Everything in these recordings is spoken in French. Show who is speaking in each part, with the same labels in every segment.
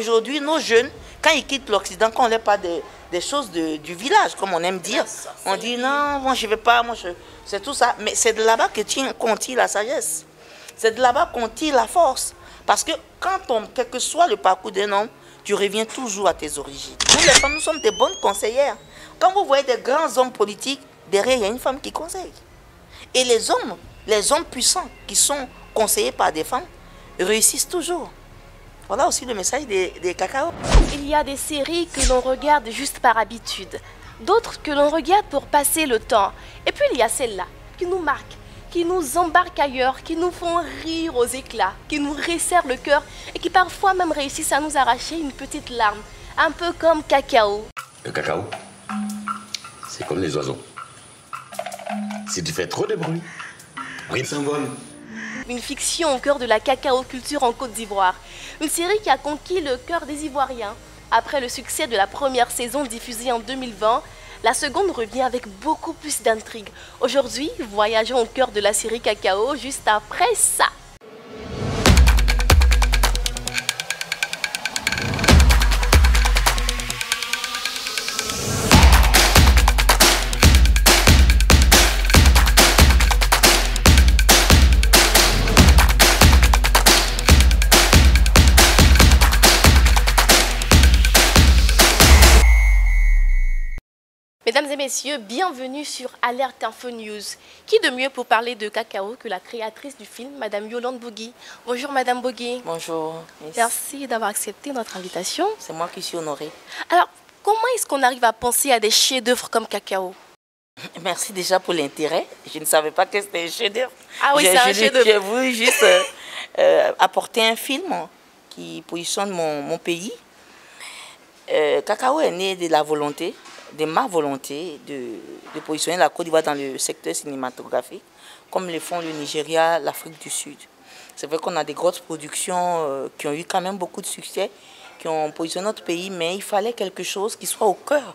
Speaker 1: Aujourd'hui, nos jeunes, quand ils quittent l'Occident, quand on leur parle des choses du village, comme on aime dire, on dit non, moi je ne vais pas, c'est tout ça. Mais c'est de là-bas qu'on tire la sagesse. C'est de là-bas qu'on tire la force. Parce que quel que soit le parcours d'un homme, tu reviens toujours à tes origines. Nous, les femmes, nous sommes des bonnes conseillères. Quand vous voyez des grands hommes politiques, derrière, il y a une femme qui conseille. Et les hommes puissants qui sont conseillés par des femmes réussissent toujours. Voilà aussi le message des cacao.
Speaker 2: Il y a des séries que l'on regarde juste par habitude, d'autres que l'on regarde pour passer le temps. Et puis il y a celles-là qui nous marquent, qui nous embarquent ailleurs, qui nous font rire aux éclats, qui nous resserrent le cœur et qui parfois même réussissent à nous arracher une petite larme, un peu comme Cacao.
Speaker 3: Le cacao, c'est comme les oiseaux. Si tu fais trop de bruit, ils s'envolent.
Speaker 2: Une fiction au cœur de la cacao culture en Côte d'Ivoire. Une série qui a conquis le cœur des Ivoiriens. Après le succès de la première saison diffusée en 2020, la seconde revient avec beaucoup plus d'intrigue. Aujourd'hui, voyageons au cœur de la série Cacao juste après ça. Mesdames et messieurs, bienvenue sur Alerte Info News. Qui de mieux pour parler de cacao que la créatrice du film, Madame Yolande Bougui. Bonjour Madame Bougui.
Speaker 1: Bonjour.
Speaker 2: Merci d'avoir accepté notre invitation.
Speaker 1: C'est moi qui suis honorée.
Speaker 2: Alors, comment est-ce qu'on arrive à penser à des chefs-d'œuvre comme Cacao?
Speaker 1: Merci déjà pour l'intérêt. Je ne savais pas que c'était un chef-d'œuvre.
Speaker 2: Ah oui, c'est un chef-d'œuvre.
Speaker 1: J'ai voulu juste apporter un film qui positionne mon pays. Cacao est né de la volonté, de ma volonté de positionner la Côte d'Ivoire dans le secteur cinématographique, comme le font le Nigeria, l'Afrique du Sud. C'est vrai qu'on a des grosses productions qui ont eu quand même beaucoup de succès, qui ont positionné notre pays, mais il fallait quelque chose qui soit au cœur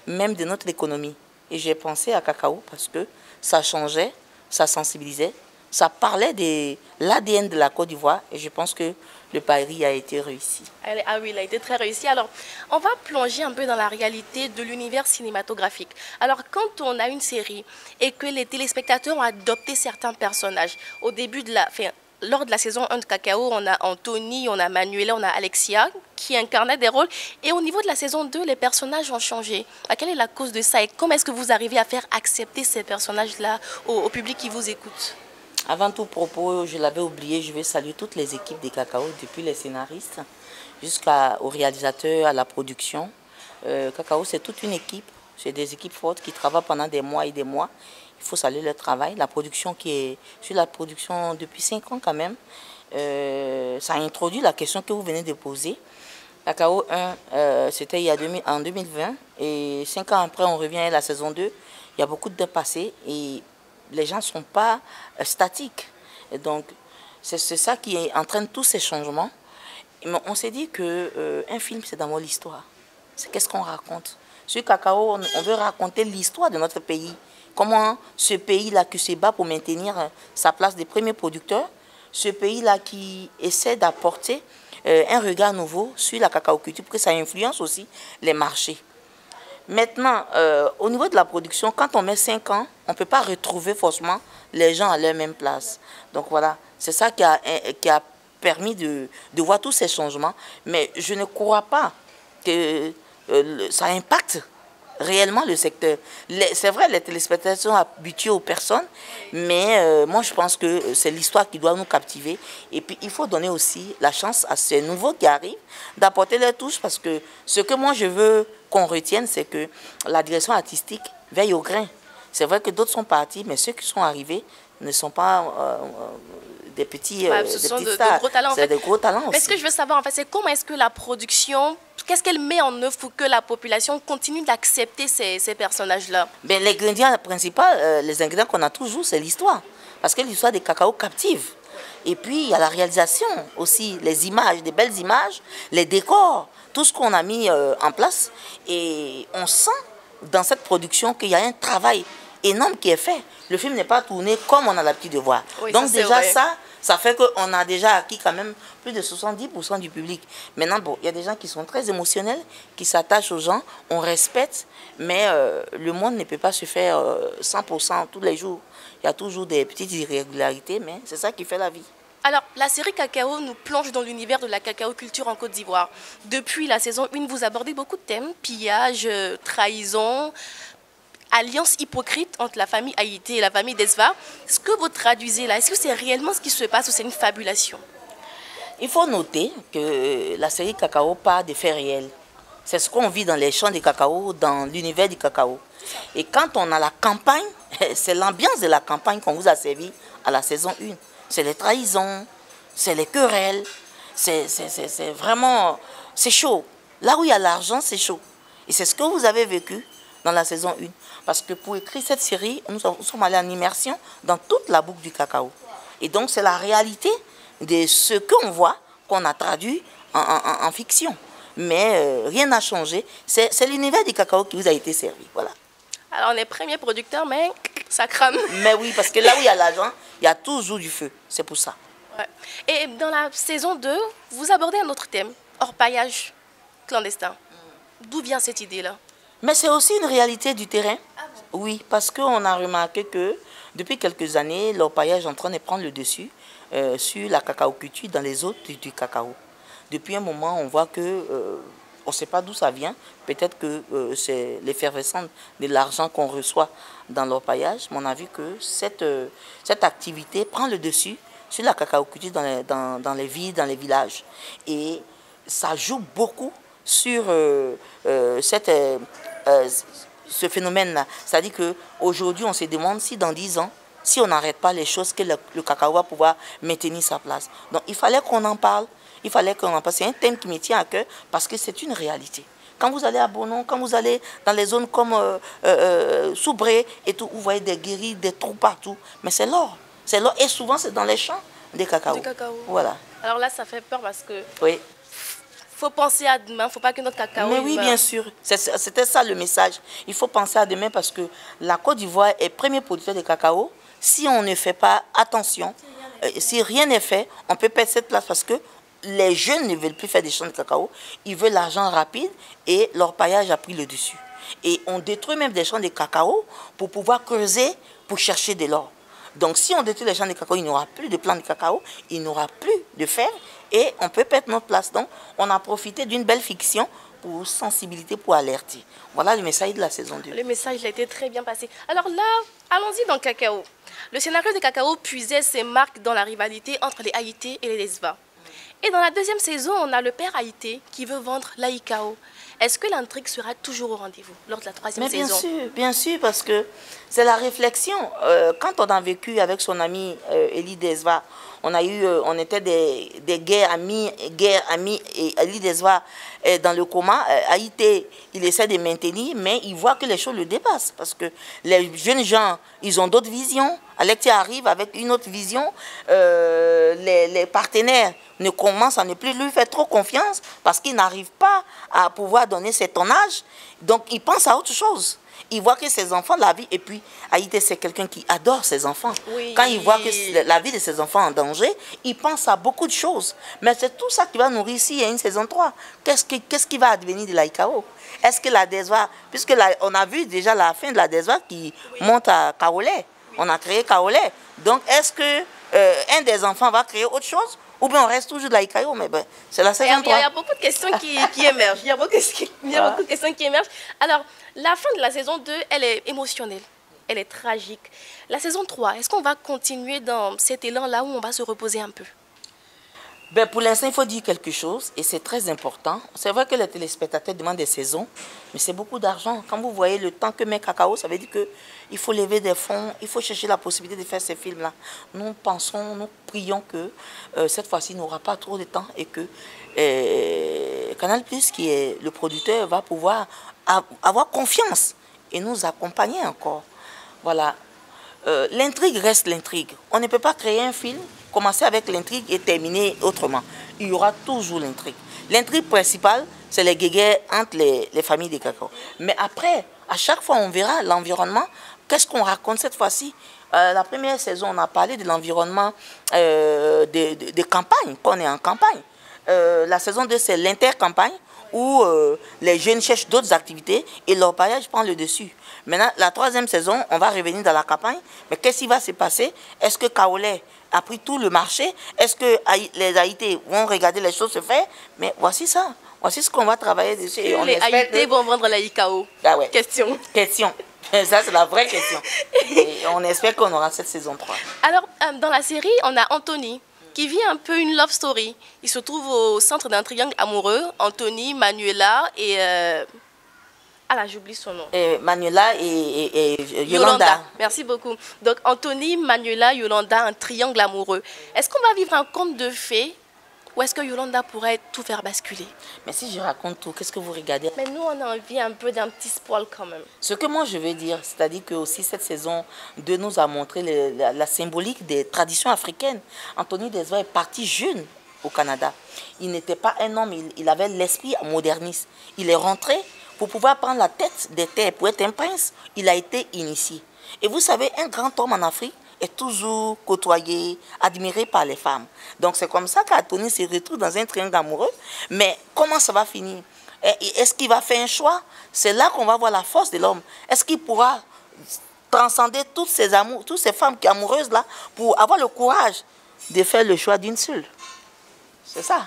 Speaker 1: même de notre économie. Et j'ai pensé à Cacao parce que ça changeait, ça sensibilisait, ça parlait de l'ADN de la Côte d'Ivoire et je pense que le pari a été réussi.
Speaker 2: Ah oui, il a été très réussi. Alors, on va plonger un peu dans la réalité de l'univers cinématographique. Alors, quand on a une série et que les téléspectateurs ont adopté certains personnages, au début de lors de la saison 1 de Cacao, on a Anthony, on a Manuela, on a Alexia qui incarnaient des rôles. Et au niveau de la saison 2, les personnages ont changé. Quelle est la cause de ça et comment est-ce que vous arrivez à faire accepter ces personnages-là au public qui vous écoute?
Speaker 1: Avant tout propos, je l'avais oublié, je vais saluer toutes les équipes des Cacao, depuis les scénaristes jusqu'aux réalisateurs, à la production. Cacao, c'est toute une équipe, c'est des équipes fortes qui travaillent pendant des mois et des mois. Il faut saluer leur travail. La production je suis la production depuis 5 ans quand même. Ça a introduit la question que vous venez de poser. Cacao 1, c'était en 2020 et 5 ans après, on revient à la saison 2. Il y a beaucoup de passés et les gens ne sont pas statiques. Et donc, c'est ça qui entraîne tous ces changements. Mais on s'est dit qu'un film, c'est d'abord l'histoire. C'est qu'est-ce qu'on raconte. Sur Cacao, on veut raconter l'histoire de notre pays. Comment ce pays-là qui se bat pour maintenir sa place des premiers producteurs, ce pays-là qui essaie d'apporter un regard nouveau sur la cacao-culture pour que ça influence aussi les marchés. Maintenant, au niveau de la production, quand on met 5 ans, on ne peut pas retrouver forcément les gens à leur même place. Donc voilà, c'est ça qui a permis de voir tous ces changements. Mais je ne crois pas que ça impacte réellement le secteur. C'est vrai, les téléspectateurs sont habitués aux personnes, mais moi je pense que c'est l'histoire qui doit nous captiver. Et puis il faut donner aussi la chance à ces nouveaux qui arrivent d'apporter leur touche, parce que ce que moi je veux qu'on retienne, c'est que la direction artistique veille au grain. C'est vrai que d'autres sont partis, mais ceux qui sont arrivés ne sont pas des petits
Speaker 2: ce sont de
Speaker 1: stars.
Speaker 2: Gros talents.
Speaker 1: C'est de gros talents aussi.
Speaker 2: Mais ce que je veux savoir, en fait, c'est comment est-ce que la production, qu'est-ce qu'elle met en œuvre pour que la population continue d'accepter ces personnages-là?
Speaker 1: Ben, l'ingrédient principal, les ingrédients qu'on a toujours, c'est l'histoire. Parce que l'histoire des cacao captive. Et puis, il y a la réalisation aussi, les images, des belles images, les décors, tout ce qu'on a mis en place. Et on sent dans cette production qu'il y a un travail énorme qui est fait. Le film n'est pas tourné comme on a l'habitude de voir. Oui, donc déjà ça, Ça fait qu'on a déjà acquis quand même plus de 70% du public. Maintenant, bon, il y a des gens qui sont très émotionnels, qui s'attachent aux gens, on respecte, mais le monde ne peut pas se faire 100% tous les jours. Il y a toujours des petites irrégularités, mais c'est ça qui fait la vie.
Speaker 2: Alors, la série Cacao nous plonge dans l'univers de la cacao culture en Côte d'Ivoire. Depuis la saison 1, vous abordez beaucoup de thèmes, pillage, trahison, alliance hypocrite entre la famille Haïté et la famille Desva. Ce que vous traduisez là, est-ce que c'est réellement ce qui se passe ou c'est une fabulation?
Speaker 1: Il faut noter que la série Cacao part des faits réels. C'est ce qu'on vit dans les champs de cacao, dans l'univers du cacao. Et quand on a la campagne, c'est l'ambiance de la campagne qu'on vous a servi à la saison 1. C'est les trahisons, c'est les querelles, c'est vraiment, c'est chaud. Là où il y a l'argent, c'est chaud. Et c'est ce que vous avez vécu dans la saison 1. Parce que pour écrire cette série, nous sommes allés en immersion dans toute la boucle du cacao. Et donc c'est la réalité de ce qu'on voit, qu'on a traduit en fiction. Mais rien n'a changé. C'est l'univers du cacao qui vous a été servi. Voilà.
Speaker 2: Alors on est premier producteur, mais ça crame.
Speaker 1: Mais oui, parce que là où il y a l'argent, il y a toujours du feu. C'est pour ça.
Speaker 2: Ouais. Et dans la saison 2, vous abordez un autre thème, orpaillage clandestin. D'où vient cette idée-là?
Speaker 1: Mais c'est aussi une réalité du terrain. Ah bon? Oui, parce qu'on a remarqué que depuis quelques années, l'orpaillage est en train de prendre le dessus sur la cacao-culture dans les autres du cacao. Depuis un moment, on voit que on ne sait pas d'où ça vient. Peut-être que c'est l'effervescence de l'argent qu'on reçoit dans l'orpaillage. Mais on a vu que cette activité prend le dessus sur la cacao-culture dans les villes, dans les villages. Et ça joue beaucoup sur ce phénomène-là. C'est-à-dire qu'aujourd'hui, on se demande si dans 10 ans, si on n'arrête pas les choses, que le cacao va pouvoir maintenir sa place. Donc il fallait qu'on en parle. Il fallait qu'on en parle. C'est un thème qui me tient à cœur parce que c'est une réalité. Quand vous allez à Bonon, quand vous allez dans les zones comme Soubré et tout, vous voyez des guéris, des trous partout. Mais c'est l'or. C'est l'or. Et souvent, c'est dans les champs des cacao.
Speaker 2: Du cacao.
Speaker 1: Voilà.
Speaker 2: Alors là, ça fait peur parce que...
Speaker 1: Oui.
Speaker 2: Faut penser à demain, il ne faut pas que notre cacao...
Speaker 1: Mais oui, bien sûr. C'était ça le message. Il faut penser à demain parce que la Côte d'Ivoire est premier producteur de cacao. Si on ne fait pas attention, si rien n'est fait, on peut perdre cette place parce que les jeunes ne veulent plus faire des champs de cacao. Ils veulent l'argent rapide et l'orpaillage a pris le dessus. Et on détruit même des champs de cacao pour pouvoir creuser, pour chercher de l'or. Donc si on détruit les champs de cacao, il n'y aura plus de plants de cacao, il n'y aura plus de fer et on peut perdre notre place. Donc on a profité d'une belle fiction pour sensibilité, pour alerter. Voilà le message de la saison 2.
Speaker 2: Le message a été très bien passé. Alors là, allons-y dans le cacao. Le scénario de Cacao puisait ses marques dans la rivalité entre les Haïtés et les Desva. Et dans la deuxième saison, on a le père Haïté qui veut vendre l'Aïkao. Est-ce que l'intrigue sera toujours au rendez-vous lors de la troisième saison?
Speaker 1: Bien sûr, parce que c'est la réflexion. Quand on a vécu avec son ami Elie Desva, on était des guerres amis, et Elie Desva est dans le coma. Haïté, il essaie de maintenir, mais il voit que les choses le dépassent. Parce que les jeunes gens, ils ont d'autres visions. Alexia arrive avec une autre vision. Les partenaires ne commencent à ne plus lui faire trop confiance parce qu'ils n'arrivent pas à pouvoir donner cet tonnage. Donc, ils pensent à autre chose. Il voit que ses enfants, la vie, et puis Haïté, c'est quelqu'un qui adore ses enfants. Oui. Quand il voit que la vie de ses enfants est en danger, il pense à beaucoup de choses. Mais c'est tout ça qui va nourrir ici, il y a une saison 3. Qu'est-ce qui va advenir de l'Aïkao? Est-ce que la Desva, puisque on a vu déjà la fin de la Desva qui monte à Kaolé, on a créé Kaolé. Donc, est-ce que un des enfants va créer autre chose? Ou bien on reste toujours de l'Aïkao, mais ben, c'est la saison 3.
Speaker 2: Il y a beaucoup de questions qui émergent. Il y a beaucoup de questions qui émergent. Alors, la fin de la saison 2, elle est émotionnelle. Elle est tragique. La saison 3, est-ce qu'on va continuer dans cet élan-là où on va se reposer un peu?
Speaker 1: Ben pour l'instant, il faut dire quelque chose et c'est très important. C'est vrai que les téléspectateurs demandent des saisons, mais c'est beaucoup d'argent. Quand vous voyez le temps que met Cacao, ça veut dire qu'il faut lever des fonds, il faut chercher la possibilité de faire ces films-là. Nous pensons, nous prions que cette fois-ci, il n'aura pas trop de temps et que Canal+, qui est le producteur, va pouvoir avoir confiance et nous accompagner encore. Voilà. L'intrigue reste l'intrigue. On ne peut pas créer un film, commencer avec l'intrigue et terminer autrement. Il y aura toujours l'intrigue. L'intrigue principale, c'est les guéguerres entre les familles des cacao. Mais après, à chaque fois, on verra l'environnement qu'est-ce qu'on raconte cette fois-ci? La première saison, on a parlé de l'environnement des campagnes, qu'on est en campagne. La saison 2, c'est l'intercampagne, où les jeunes cherchent d'autres activités et leur paillage prend le dessus. Maintenant, la troisième saison, on va revenir dans la campagne. Mais qu'est-ce qui va se passer? Est-ce que Kaolé a pris tout le marché? Est-ce que les Haïtés vont regarder les choses se faire? Mais voici ça. Voici ce qu'on va travailler dessus.
Speaker 2: Et les Haïtés vont vendre la ICAO.
Speaker 1: Ah ouais.
Speaker 2: Question.
Speaker 1: Ça, c'est la vraie question. Et on espère qu'on aura cette saison 3.
Speaker 2: Alors, dans la série, on a Anthony, qui vit un peu une love story. Il se trouve au centre d'un triangle amoureux. Anthony, Manuela et... Ah là, j'oublie son nom.
Speaker 1: Manuela et Yolanda.
Speaker 2: Merci beaucoup. Donc, Anthony, Manuela, Yolanda, un triangle amoureux. Est-ce qu'on va vivre un conte de fées ou est-ce que Yolanda pourrait tout faire basculer? Mais
Speaker 1: si je raconte tout, qu'est-ce que vous regardez?
Speaker 2: Mais nous, on a envie un peu d'un petit spoil quand même.
Speaker 1: Ce que moi, je veux dire, c'est-à-dire que aussi cette saison 2 nous a montré la symbolique des traditions africaines. Anthony Desva est parti jeune au Canada. Il n'était pas un homme, il avait l'esprit moderniste. Il est rentré pour pouvoir prendre la tête des terres, pour être un prince. Il a été initié. Et vous savez, un grand homme en Afrique est toujours côtoyé, admiré par les femmes. Donc c'est comme ça qu'Anthony se retrouve dans un triangle amoureux. Mais comment ça va finir? Est-ce qu'il va faire un choix? C'est là qu'on va voir la force de l'homme. Est-ce qu'il pourra transcender toutes ces amours, toutes ces femmes qui sont amoureuses là, pour avoir le courage de faire le choix d'une seule? C'est ça.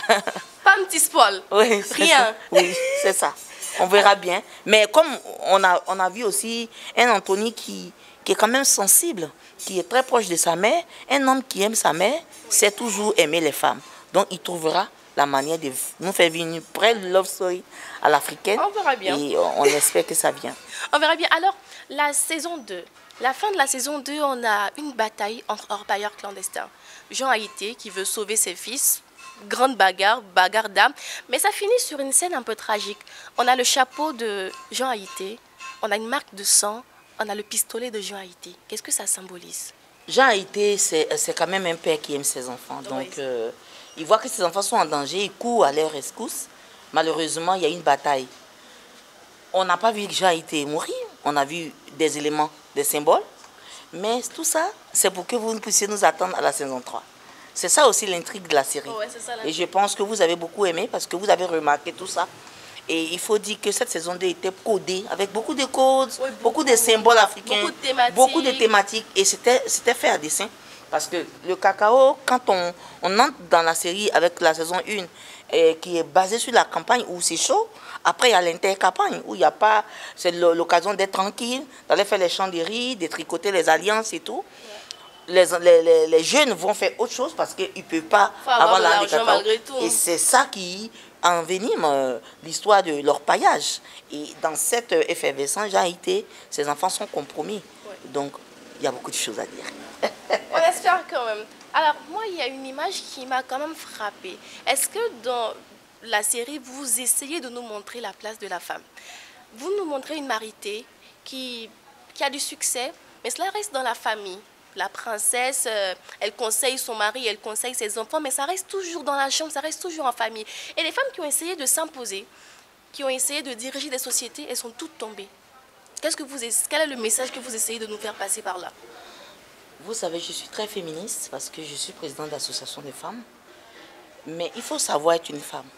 Speaker 2: Pas un petit spoil.
Speaker 1: Oui,
Speaker 2: rien.
Speaker 1: Oui, c'est ça. On verra bien. Mais comme on a vu aussi un Anthony qui est quand même sensible, qui est très proche de sa mère, un homme qui aime sa mère, sait toujours aimer les femmes. Donc il trouvera la manière de nous faire vivre une vraie love story à l'africaine.
Speaker 2: On verra bien.
Speaker 1: Et on espère que ça vient.
Speaker 2: On verra bien. Alors, la saison 2. La fin de la saison 2, on a une bataille entre orpailleurs clandestins. Jean Haïté qui veut sauver ses fils. Grande bagarre d'âme. Mais ça finit sur une scène un peu tragique. On a le chapeau de Jean Haïté, on a une marque de sang, on a le pistolet de Jean Haïté. Qu'est-ce que ça symbolise?
Speaker 1: Jean Haïté, c'est quand même un père qui aime ses enfants. Donc, il voit que ses enfants sont en danger, il court à leur rescousse. Malheureusement, il y a une bataille. On n'a pas vu Jean Haïté mourir. On a vu des éléments, des symboles. Mais tout ça, c'est pour que vous puissiez nous attendre à la saison 3. C'est ça aussi l'intrigue de la série.
Speaker 2: Ouais, ça,
Speaker 1: et je pense que vous avez beaucoup aimé parce que vous avez remarqué tout ça. Et il faut dire que cette saison 2 était codée avec beaucoup de codes, beaucoup de symboles africains, beaucoup de thématiques. Et c'était fait à dessein. Parce que le cacao, quand on entre dans la série avec la saison 1, qui est basée sur la campagne où c'est chaud, après il y a l'intercampagne où il n'y a pas, c'est l'occasion d'être tranquille, d'aller faire les champs de riz, de tricoter les alliances et tout. Les jeunes vont faire autre chose parce qu'ils ne peuvent pas avoir l'argent malgré tout. Et c'est ça qui envenime l'histoire de leur paillage. Et dans cette effervescence, Jean Haïté, ses enfants sont compromis. Ouais. Donc, il y a beaucoup de choses à dire.
Speaker 2: On espère quand même. Alors, moi, il y a une image qui m'a quand même frappée. Est-ce que dans la série, vous essayez de nous montrer la place de la femme? Vous nous montrez une Marité qui a du succès, mais cela reste dans la famille. La princesse, elle conseille son mari, elle conseille ses enfants, mais ça reste toujours dans la chambre, ça reste toujours en famille. Et les femmes qui ont essayé de s'imposer, qui ont essayé de diriger des sociétés, elles sont toutes tombées. Quel est le message que vous essayez de nous faire passer par là?
Speaker 1: Vous savez, je suis très féministe parce que je suis présidente d'association des femmes. Mais il faut savoir être une femme.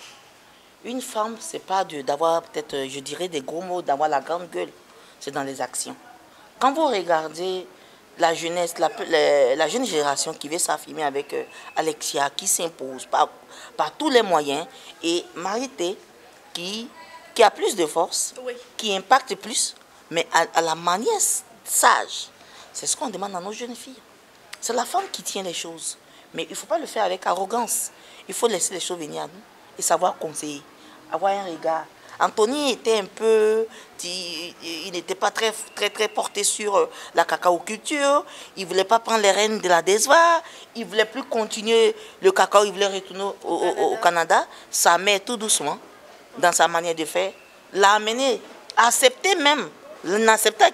Speaker 1: Une femme, ce n'est pas d'avoir peut-être, je dirais, des gros mots, d'avoir la grande gueule. C'est dans les actions. Quand vous regardez la jeunesse, la jeune génération qui veut s'affirmer avec Alexia, qui s'impose par tous les moyens, et Marité, qui a plus de force, oui, qui impacte plus, mais à la manière sage. C'est ce qu'on demande à nos jeunes filles. C'est la femme qui tient les choses. Mais il ne faut pas le faire avec arrogance. Il faut laisser les choses venir à nous et savoir conseiller, avoir un regard. Anthony était un peu, il n'était pas très porté sur la cacao-culture. Il ne voulait pas prendre les rênes de la Desva. Il ne voulait plus continuer le cacao, il voulait retourner au Canada. Sa mère, tout doucement, dans sa manière de faire, l'a amené à accepter même.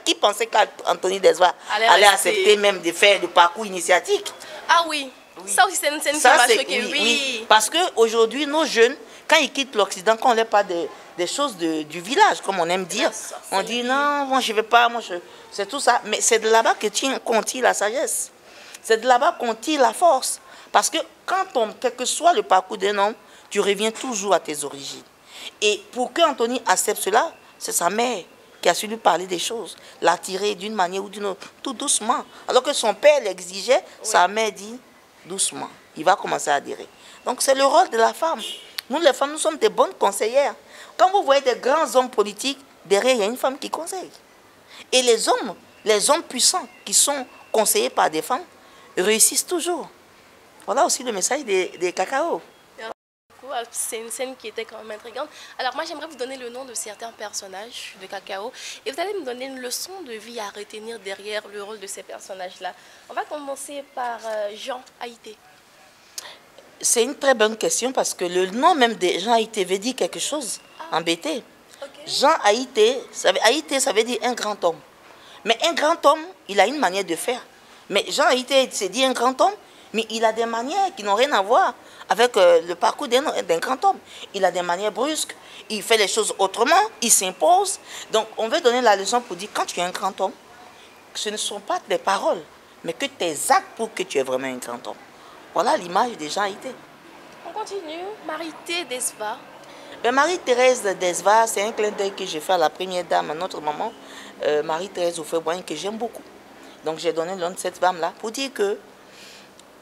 Speaker 1: Qui pensait qu'Anthony Desva allait accepter même de faire le parcours initiatique?
Speaker 2: Ah oui, oui. Ça aussi c'est une scène qui m'a choqué.
Speaker 1: Oui. Parce qu'aujourd'hui, nos jeunes Quand ils quittent l'Occident, quand on ne pas des choses du village, comme on aime dire, on dit non, moi je ne vais pas, c'est tout ça. Mais c'est de là-bas qu'on tire la sagesse. C'est de là-bas qu'on tire la force. Parce que quel que soit le parcours d'un homme, tu reviens toujours à tes origines. Et pour qu'Anthony accepte cela, c'est sa mère qui a su lui parler des choses, l'attirer d'une manière ou d'une autre, tout doucement. Alors que son père l'exigeait, sa mère dit doucement, il va commencer à adhérer. Donc c'est le rôle de la femme. Nous les femmes, nous sommes des bonnes conseillères. Quand vous voyez des grands hommes politiques, derrière il y a une femme qui conseille. Et les hommes puissants qui sont conseillés par des femmes réussissent toujours. Voilà aussi le message des cacao.
Speaker 2: C'est une scène qui était quand même intrigante. Alors moi j'aimerais vous donner le nom de certains personnages de Cacao et vous allez me donner une leçon de vie à retenir derrière le rôle de ces personnages-là. On va commencer par Jean Haïté.
Speaker 1: C'est une très bonne question parce que le nom même de Jean Haïté veut dire quelque chose en BT. Okay. Jean Haïté, ça veut dire un grand homme. Mais un grand homme, il a une manière de faire. Mais Jean Haïté, c'est dit un grand homme, mais il a des manières qui n'ont rien à voir avec le parcours d'un grand homme. Il a des manières brusques, il fait les choses autrement, il s'impose. Donc on veut donner la leçon pour dire, quand tu es un grand homme, ce ne sont pas tes paroles, mais que tes actes pour que tu es vraiment un grand homme. Voilà l'image des Jean Haïté.
Speaker 2: On continue. Marie-Thé Desva.
Speaker 1: Marie-Thérèse Desva, c'est un clin d'œil que j'ai fait à la première dame, à notre maman, Marie-Thérèse Oufoué-Boigny, que j'aime beaucoup. Donc j'ai donné le nom de cette femme-là pour dire que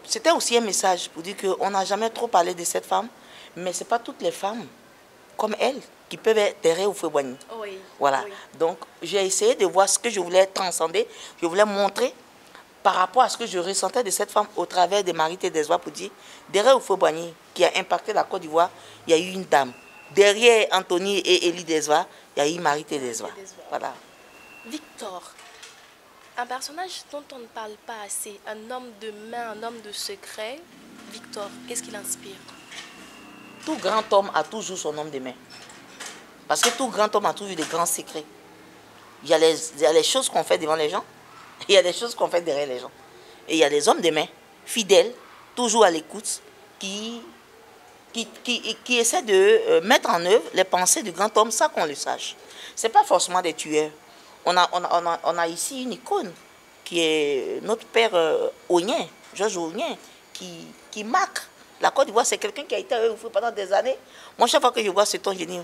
Speaker 1: c'était aussi un message pour dire qu'on n'a jamais trop parlé de cette femme, mais ce n'est pas toutes les femmes comme elle qui peuvent être Thérèse Oufoué-Boigny.
Speaker 2: Oui,
Speaker 1: voilà.
Speaker 2: Oui.
Speaker 1: Donc j'ai essayé de voir ce que je voulais transcender, je voulais montrer par rapport à ce que je ressentais de cette femme au travers de Marie-Thé Desva pour dire, derrière Oufoué-Boigny, qui a impacté la Côte d'Ivoire, il y a eu une dame. Derrière Anthony et Élie Desva, il y a eu Marie-Thé Desva. Voilà.
Speaker 2: Victor. Un personnage dont on ne parle pas assez, un homme de main, un homme de secret. Victor, qu'est-ce qu'il inspire?
Speaker 1: Tout grand homme a toujours son homme de main. Parce que tout grand homme a toujours des grands secrets. Il y a les choses qu'on fait devant les gens, et il y a des choses qu'on fait derrière les gens. Et il y a des hommes de main, fidèles, toujours à l'écoute, qui essaient de mettre en œuvre les pensées du grand homme, ça qu'on le sache. Ce n'est pas forcément des tueurs. On a ici une icône qui est notre père Ognien, Georges Ognien, qui marque la Côte d'Ivoire. C'est quelqu'un qui a été à eux pendant des années. Moi, chaque fois que je vois ce ton, je dis,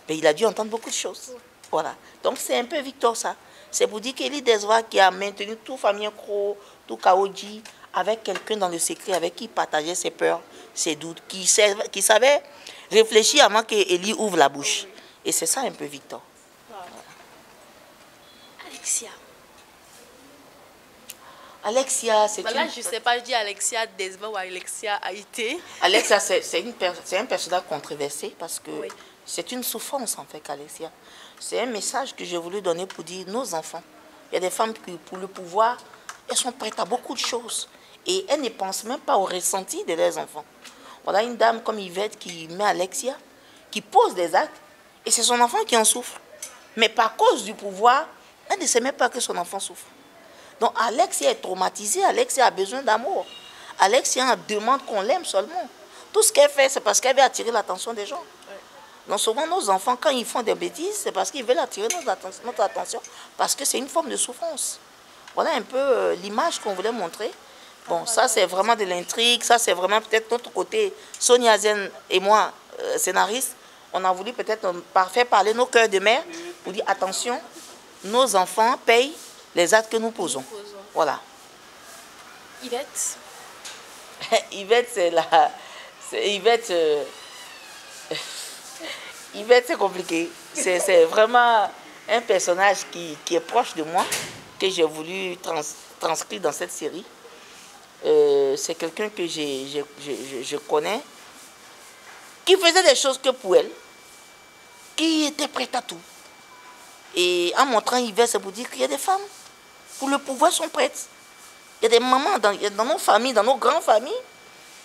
Speaker 1: mais il a dû entendre beaucoup de choses. Voilà. Donc, c'est un peu Victor, ça. C'est pour dire qu'Élie Desva qui a maintenu tout Famille Kro, tout Kaodji, avec quelqu'un dans le secret, avec qui il partageait ses peurs, ses doutes, qui savait réfléchir avant qu'Élie ouvre la bouche. Et c'est ça un peu Victor. Alexia, c'est
Speaker 2: voilà, je ne sais pas, je dis Alexia Desva ou Alexia Haïté.
Speaker 1: Alexia, c'est un personnage controversé parce que c'est une souffrance en fait, Alexia. C'est un message que j'ai voulu donner pour dire nos enfants. Il y a des femmes qui, pour le pouvoir, elles sont prêtes à beaucoup de choses. Et elles ne pensent même pas au ressenti de leurs enfants. Voilà une dame comme Yvette qui met Alexia, qui pose des actes, et c'est son enfant qui en souffre. Mais par cause du pouvoir, elle ne sait même pas que son enfant souffre. Donc Alexia est traumatisée, Alexia a besoin d'amour. Alexia demande qu'on l'aime seulement. Tout ce qu'elle fait, c'est parce qu'elle veut attirer l'attention des gens. Donc souvent nos enfants, quand ils font des bêtises, c'est parce qu'ils veulent attirer notre attention, parce que c'est une forme de souffrance. Voilà un peu l'image qu'on voulait montrer. Bon, ça c'est vraiment de l'intrigue, ça c'est vraiment peut-être notre côté. Sonia Zen et moi, scénaristes, on a voulu peut-être faire parler nos cœurs de mère pour dire attention, nos enfants payent les actes que nous posons. Voilà.
Speaker 2: Yvette.
Speaker 1: Yvette, c'est la... Yvette, Yvette, c'est compliqué. C'est vraiment un personnage qui est proche de moi, que j'ai voulu transcrire dans cette série. C'est quelqu'un que je connais, qui faisait des choses que pour elle, qui était prête à tout. Et en montrant Yvette, c'est pour dire qu'il y a des femmes, pour le pouvoir, sont prêtes. Il y a des mamans dans nos familles, dans nos grandes familles,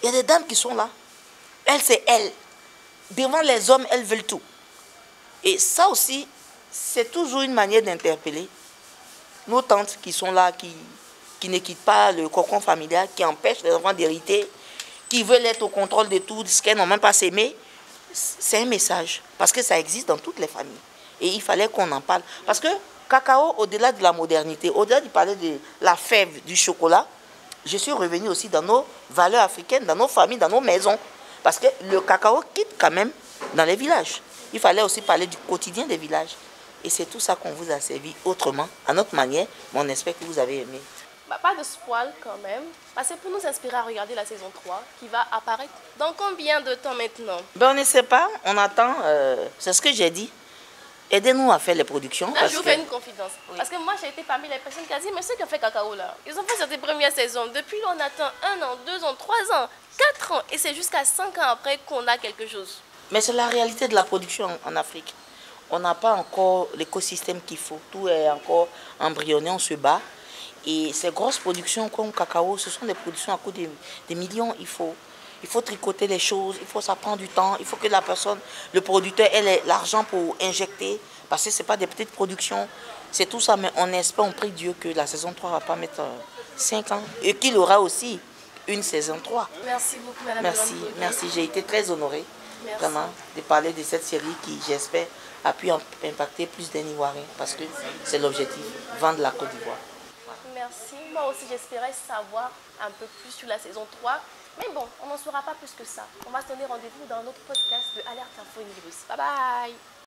Speaker 1: il y a des dames qui sont là. Elle, c'est elle. Devant les hommes, elles veulent tout. Et ça aussi, c'est toujours une manière d'interpeller nos tantes qui sont là, qui ne quittent pas le cocon familial, qui empêchent les enfants d'hériter, qui veulent être au contrôle de tout, ce qu'elles n'ont même pas s'aimer. c'est un message. Parce que ça existe dans toutes les familles. Et il fallait qu'on en parle. Parce que cacao, au-delà de la modernité, au-delà de parler de la fève, du chocolat, je suis revenue aussi dans nos valeurs africaines, dans nos familles, dans nos maisons. Parce que le cacao quitte quand même dans les villages. Il fallait aussi parler du quotidien des villages. Et c'est tout ça qu'on vous a servi autrement, à notre manière, mais on espère que vous avez aimé.
Speaker 2: Bah, pas de spoil quand même, parce que pour nous inspirer à regarder la saison 3, qui va apparaître dans combien de temps maintenant?
Speaker 1: Ben, on ne sait pas, on attend, c'est ce que j'ai dit. Aidez-nous à faire les productions.
Speaker 2: Là,
Speaker 1: parce
Speaker 2: je vous
Speaker 1: que...
Speaker 2: fais une confidence. Oui. Parce que moi, j'ai été parmi les personnes qui ont dit, mais ceux qui ont fait cacao là, ils ont fait cette première saison. Depuis là, on attend 1 an, 2 ans, 3 ans, 4 ans. Et c'est jusqu'à 5 ans après qu'on a quelque chose.
Speaker 1: Mais c'est la réalité de la production en Afrique. On n'a pas encore l'écosystème qu'il faut. Tout est encore embryonné, on se bat. Et ces grosses productions comme cacao, ce sont des productions à coût de millions. Il faut tricoter les choses, ça prend du temps. Il faut que la personne, le producteur, ait l'argent pour injecter. Parce que ce n'est pas des petites productions. C'est tout ça, mais on espère, on prie Dieu que la saison 3 ne va pas mettre 5 ans. Et qu'il aura aussi une saison 3.
Speaker 2: Merci beaucoup, Madame.
Speaker 1: Merci. J'ai été très honorée.
Speaker 2: Merci.
Speaker 1: Vraiment, de parler de cette série qui, j'espère, a pu impacter plus d'un Ivoirien. Parce que c'est l'objectif, vendre la Côte d'Ivoire.
Speaker 2: Merci. Moi aussi, j'espérais savoir un peu plus sur la saison 3. Mais bon, on n'en saura pas plus que ça. On va se donner rendez-vous dans notre podcast de Alerte Info News. Bye bye.